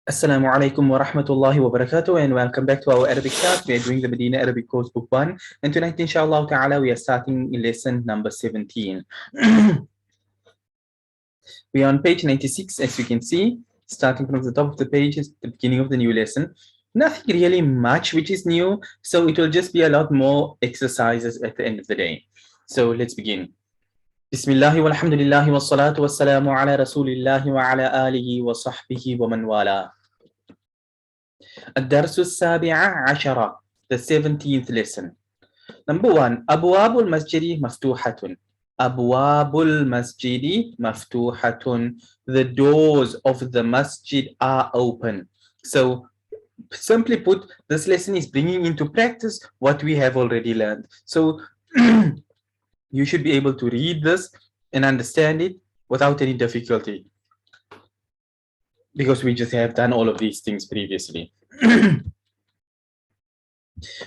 Assalamu alaikum wa rahmatullahi wa barakatuh, and welcome back to our Arabic class. We are doing the Medina Arabic course book 1, and tonight inshallah ta'ala we are starting lesson number 17. We are on page 96, as you can see, starting from the top of the page is the beginning of the new lesson. Nothing really much which is new, so it will just be a lot more exercises at the end of the day. So let's begin. Bismillah walhamdulillah wa salatu wa salamu ala rasulillah wa ala alihi wa sahbihi wa man wala. الدرس السابع عشر, the 17th lesson. Number 1, أبواب المسجد مفتوحة. أبواب المسجد مفتوحة. The doors of the masjid are open. So simply put, this lesson is bringing into practice what we have already learned. So you should be able to read this and understand it without any difficulty, because we just have done all of these things previously.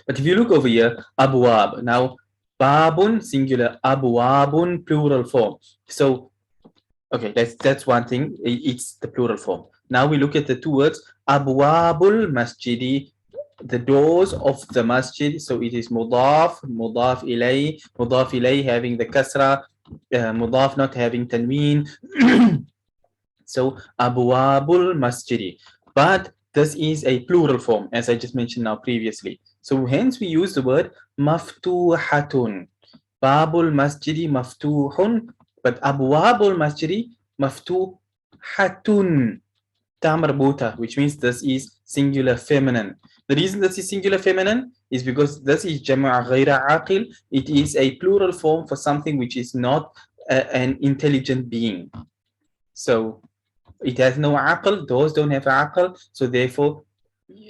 But if you look over here, abwab. Now, babun singular, abwabun plural form. So, okay, that's one thing. It's the plural form. Now we look at the two words, abwabul masjidi, the doors of the masjid. So it is mudaf, mudaf ilay having the kasra, mudaf not having tanween. So abwabul masjidi. But this is a plural form, as I just mentioned now previously. So hence we use the word maftuhatun. Babul masjidi maftuhun, but abwabul masjidi maftuhatun. Tamarbuta, which means this is singular feminine. The reason this is singular feminine is because this is jama' ghayra aqil. It is a plural form for something which is not an intelligent being. So it has no aql, those don't have aql, so therefore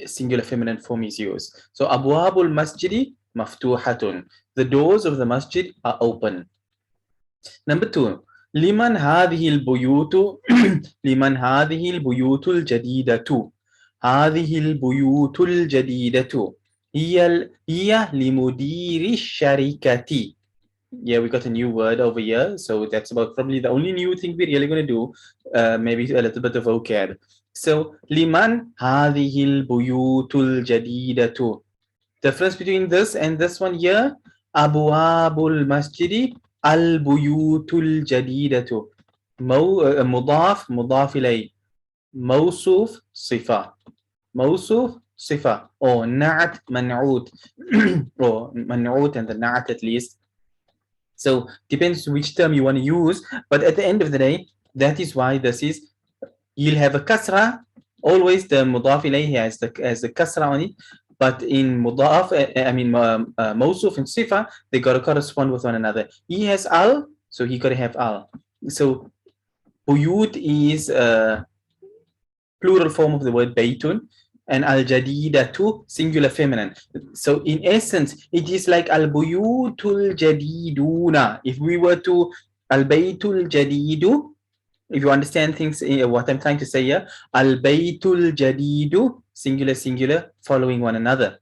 singular feminine form is used. So abwabul masjidi maftuhatun. The doors of the masjid are open. Number 2, liman hadhihi al-buyutu liman hadhihi al-buyutu al-jadidatu. هذه البيوت الجديدة هي لمدير الشركة. Yeah, we got a new word over here, so that's about probably the only new thing we're really going to do. Maybe a little bit of vocab. So liman هذه البيوت الجديدة. Difference between this and this one here, أبواب المسجد البيوت الجديدة. مضاف مضاف إليه. موصوف صفة. موصوف صفة, or نعت منعوت, or منعوت and the نعت at least. So depends which term you want to use, but at the end of the day, that is why this is, you'll have a kasra, always the mudaf ilayhi has the kasra on it, but in mudaf, mawsuf and sifa, they got to correspond with one another. He has al, so he got to have al. So buyut is plural form of the word baytun, and al-jadidatu singular feminine. So in essence, it is like al-buyutul jadiduna. If we were to al-baytul jadidu, if you understand things, what I'm trying to say here, al-baytul jadidu, singular singular following one another.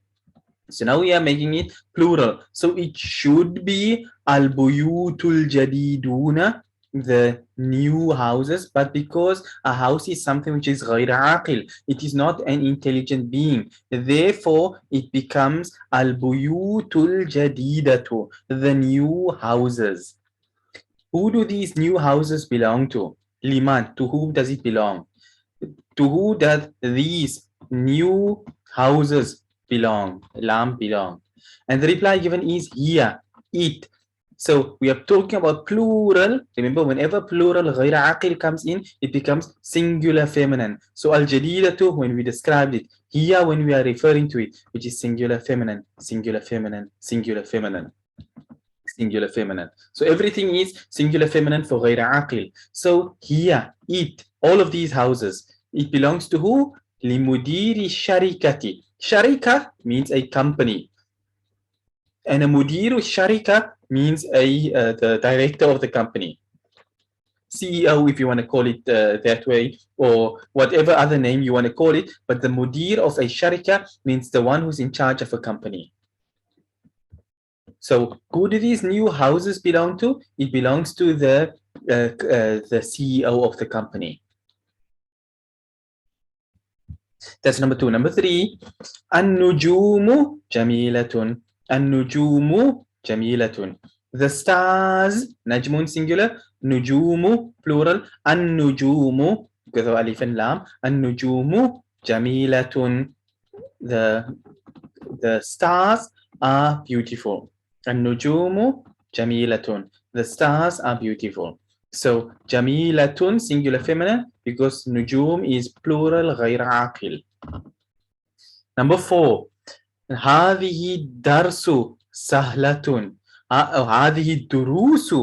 So now we are making it plural. So it should be al-buyutul jadiduna, the new houses, but because a house is something which is غير عاقل, it is not an intelligent being, therefore it becomes al-buyutul jadidatu, the new houses. Who do these new houses belong to? Liman, to whom does it belong? To who does these new houses belong? Lam belong. And the reply given is here, it. So we are talking about plural. Remember, whenever plural غير عاقل comes in, it becomes singular feminine. So al-jadidatu, when we described it, here when we are referring to it, which is singular feminine, singular feminine, singular feminine, singular feminine. So everything is singular feminine for غير عاقل. So here, it, all of these houses, it belongs to who? لمدير الشركة. Sharika means a company. And a mudiru sharika means the director of the company. CEO, if you want to call it that way, or whatever other name you want to call it, but the mudir of a sharika means the one who's in charge of a company. So who do these new houses belong to? It belongs to the CEO of the company. That's number 2. Number 3, An-nujumu jamilatun. An-nujumu jamilatun. The stars, najmun singular, nujumu plural, an-nujumu because of alif and lam, an-nujumu jamilatun. The stars are beautiful. An-nujumu jamilatun. The stars are beautiful. So jamilatun singular feminine because nujum is plural غير عاقل. Number 4, هذه الدرس سهلة. هذه الدروس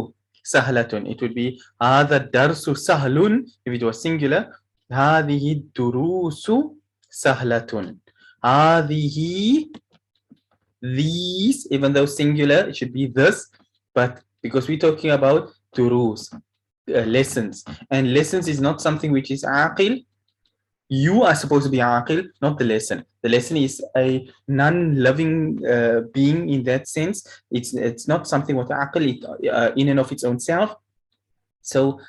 سهلة. It would be هذا الدرس سهل if it was singular. هذه الدروس سهلة. هذه, these, even though singular, it should be this, but because we're talking about durus, lessons, and lessons is not something which is aqil. You are supposed to be aqil, not the lesson. The lesson is a non-loving being in that sense. It's not something what aqil in and of its own self. So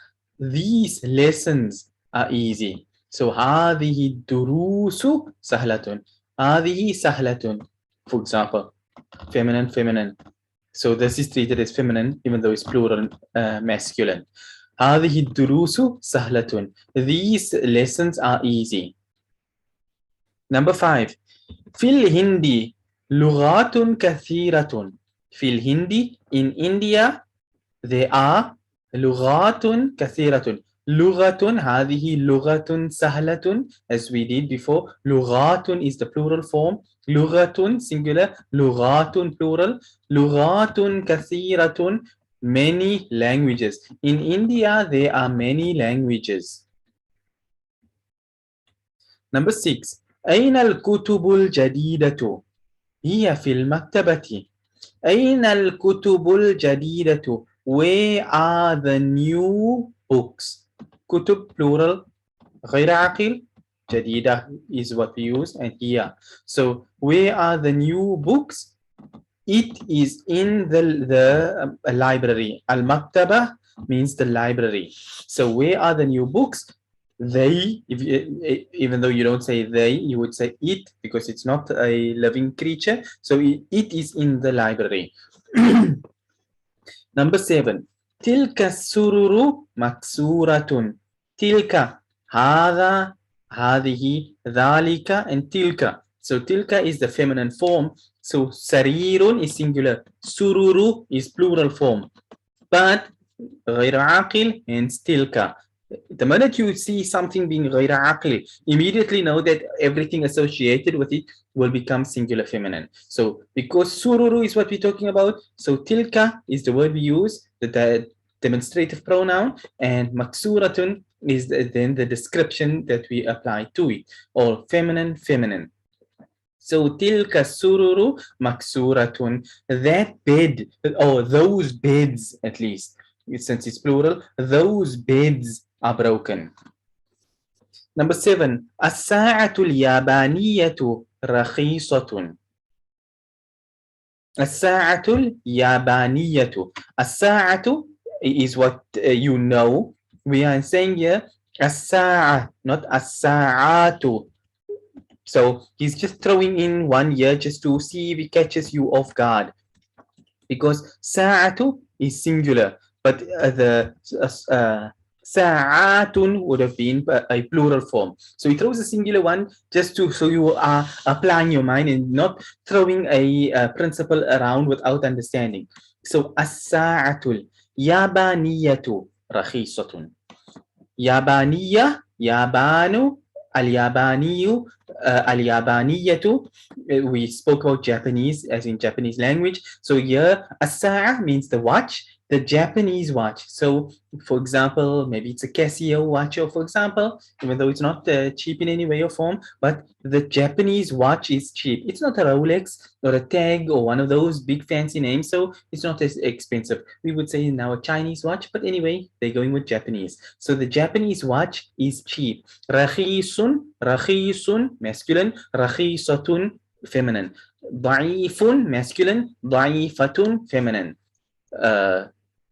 these lessons are easy. So هذه الدروس سهلة. هذه سهلة. For example, feminine. So this is treated as feminine even though it's plural masculine. هذه الدروس سهلة. These lessons are easy. Number 5, في الهند لغات كثيرة. في الهند, in India there are لغات كثيرة. لغة, هذه لغة سهلة, as we did before. لغات is the plural form. لغة singular, لغات plural. لغات كثيرة, many languages. In India there are many languages. Number 6, أين الكتب الجديدة؟ هي في المكتبة. أين الكتب الجديدة? Where are the new books? كتب plural غير عاقل. جديدة is what we use, and here. So where are the new books? It is in the library. Al-Maktaba means the library. So where are the new books? They, even though you don't say they, you would say it because it's not a living creature. So it is in the library. Number 7, تلك السرر مكسورة. تلك, هذا, هذه, ذلك, and tilka. So tilka is the feminine form. So sarirun is singular. Sururu is plural form. But غير عاقل, hence tilka. The minute you see something being غير عاقل, immediately know that everything associated with it will become singular feminine. So because sururu is what we're talking about, so tilka is the word we use, the demonstrative pronoun, and maksuratun is then the description that we apply to it, or feminine. So tilka sururu maksuratun. That bed, or those beds at least, since it's plural, those beds are broken. Number 7, الساعة اليابانية رخيصة. الساعة اليابانية. الساعة is what you know. We are saying here الساعة, not الساعات. So he's just throwing in one here just to see if it catches you off guard. Because sa'atu is singular, but the sa'atun would have been a plural form. So he throws a singular one just to so you are applying your mind and not throwing a principle around without understanding. So as-sa'atul yabaniyatu rakhisatun. Yabaniya, yabanu, al-yabaniyu, al-yabaniyatu. We spoke about Japanese as in Japanese language. So here, as-sa'a means the watch, the Japanese watch. So for example, maybe it's a Casio watch, or for example, even though it's not cheap in any way or form, but the Japanese watch is cheap. It's not a Rolex or a Tag or one of those big fancy names, so it's not as expensive. We would say now a Chinese watch, but anyway, they're going with Japanese. So the Japanese watch is cheap. Rakhisun, rakhisun, masculine, rakhisatun, feminine. ضعيف masculine, ضعيفة feminine.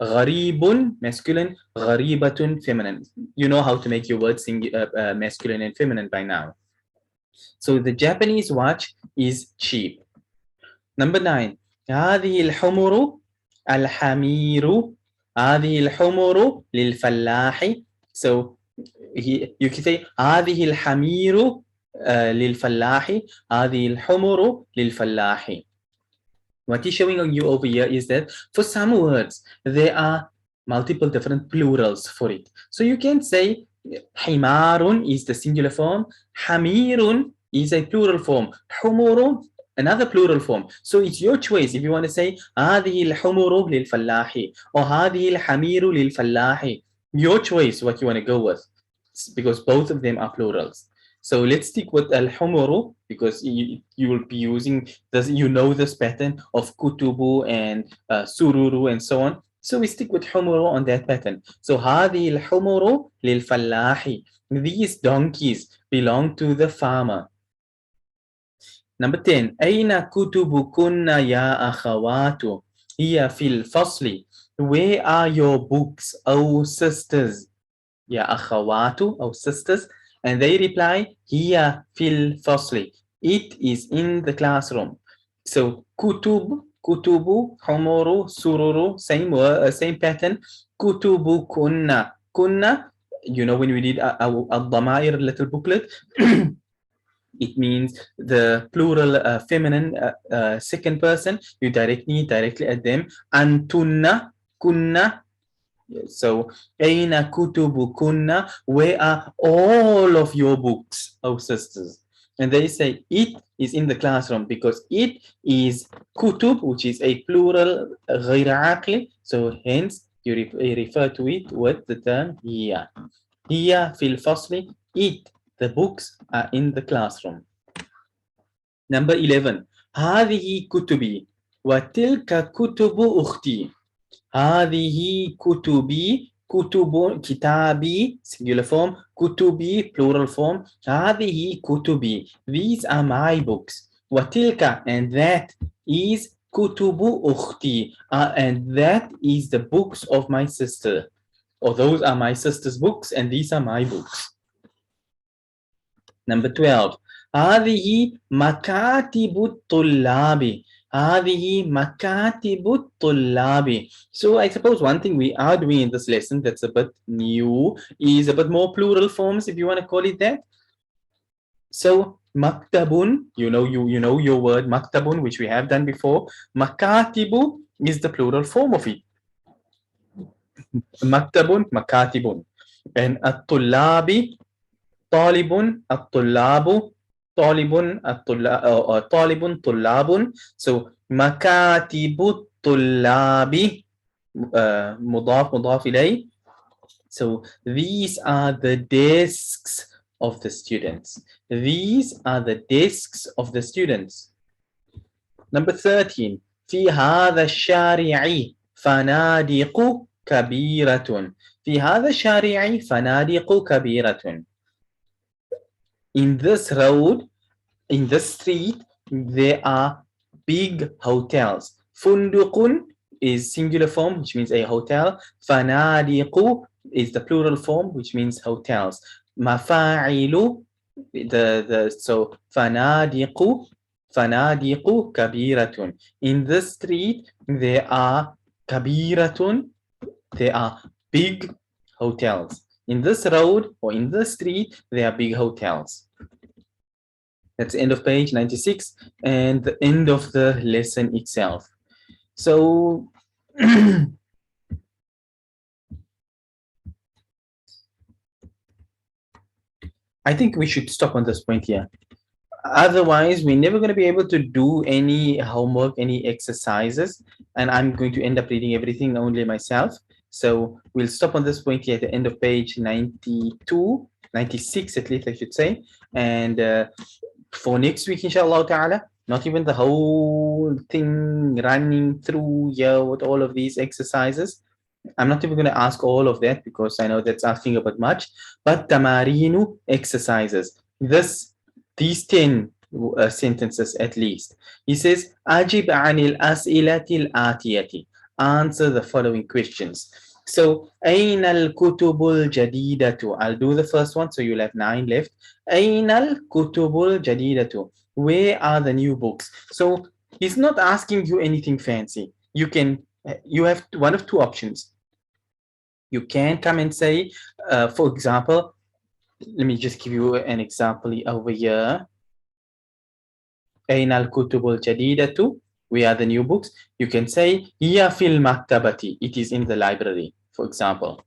غريب masculine, غريبة feminine. You know how to make your words masculine and feminine by now. So the Japanese watch is cheap. Number 9. هذه الحمر الحمير. هذه الحمر للفلاح. So you can say هذه الحمير للفلاح. هذه الحمر للفلاح. What he's showing on you over here is that for some words, there are multiple different plurals for it. So you can say حمار is the singular form, حمير is a plural form, حمر another plural form. So it's your choice if you want to say هذه الحمر للفلاح or هذه الحمير للفلاح. Your choice what you want to go with, because both of them are plurals. So let's stick with al-humuru, because you will be using this, you know this pattern of kutubu and sururu and so on. So we stick with humuru on that pattern. So هذه الحمر للفلاح. These donkeys belong to the farmer. Number 10. أين كتبكن يا أخوات؟ هي في الفصل. Where are your books, O sisters? يا أخوات, O sisters. And they reply, هي في الفصل. It is in the classroom. So كتب, كتب, حمر, sururu, same pattern. كتب كنا. كنا, you know when we did الضمائر little booklet, it means the plural feminine second person. You directly at them. أنتن, كنا. So أين كتبكن? Where are all of your books, oh sisters? And they say it is in the classroom, because it is kutub, which is a plural غير عاقل. So hence you refer to it with the term هي. هي في الفصل. It, the books are in the classroom. Number 11. هذه كتبي وتلك كتب أختي. هذه كتبي, كتب, كتابي, singular form, كتبي, plural form. هذه كتبي, these are my books. وتلك, and that is كتب أختي, and that is the books of my sister. Or those are my sister's books, and these are my books. Number 12. هذه مكاتب الطلاب. هذه مكاتب الطلاب. So I suppose one thing we are doing in this lesson that's a bit new is a bit more plural forms, if you want to call it that. So maktabun, you know your word maktabun, which we have done before. Makatibu is the plural form of it. Maktabun, makatibun. And at-tullabi, talibun, at-tullabu, طالب الطلاب طالب طلاب. So مكاتب الطلاب مضاف إليه. So these are the desks of the students. These are the desks of the students. Number 13. في هذا الشارع فنادق كبيرة. في هذا الشارع فنادق كبيرة. In this road, in this street, there are big hotels. Fundukun is singular form, which means a hotel. Fanadiqu is the plural form, which means hotels. Mafa'ilu, so fanadiqu kabiratun. In this street, there are kabiratun, there are big hotels. In this road or in this street, there are big hotels. That's the end of page 96 and the end of the lesson itself. So I think we should stop on this point here. Otherwise, we're never going to be able to do any homework, any exercises, and I'm going to end up reading everything only myself. So we'll stop on this point here at the end of page 92, 96 at least I should say. And for next week, inshallah ta'ala, not even the whole thing running through here with all of these exercises. I'm not even going to ask all of that because I know that's asking a bit much. But tamarinu exercises. These 10 sentences at least. He says, أجب عن الأسئلة الآتية. Answer the following questions. So, أين الكتب الجديدة? I'll do the first one, so you'll have 9 left. أين الكتب الجديدة? Where are the new books? So, he's not asking you anything fancy. You have one of two options. You can come and say, for example, let me just give you an example over here. أين الكتب الجديدة? We are the new books. You can say هي في المكتبة. It is in the library, for example.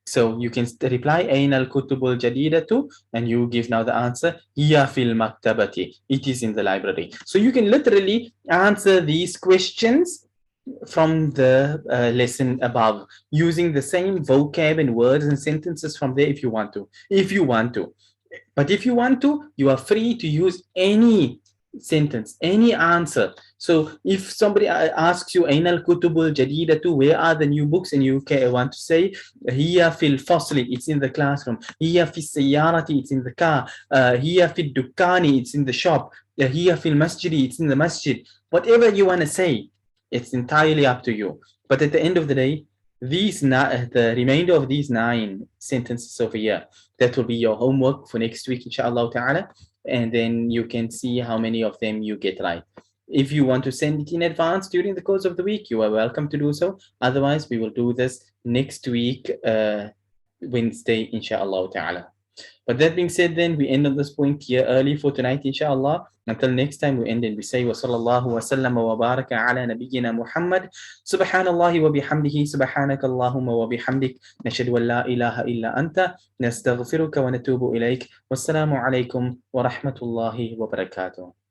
So you can reply أين الكتب الجديدة and you give now the answer هي في المكتبة. It is in the library. So you can literally answer these questions from the lesson above using the same vocab and words and sentences from there if you want to. But if you want to, you are free to use any sentence, any answer. So if somebody asks you أين الكتب الجديدة, where are the new books, and you want to say هي في الفصل, it's in the classroom. هي في السيارة, it's in the car. هي في الدكان, it's in the shop. هي في المسجد, it's in the masjid. Whatever you want to say, it's entirely up to you. But at the end of the day, the remainder of these 9 sentences over here, that will be your homework for next week, inshallah ta'ala. And then you can see how many of them you get right. If you want to send it in advance during the course of the week, you are welcome to do so. Otherwise, we will do this next week, Wednesday, inshallah ta'ala. But that being said, then we end on this point here early for tonight, inshallah. Until next time, we end and we say, وصلى الله وسلم وبارك على نبينا محمد. سبحان الله وبحمده سبحانك اللهم وبحمدك نشهد أن لا إله إلا أنت نستغفرك ونتوب إليك. والسلام عليكم ورحمة الله وبركاته.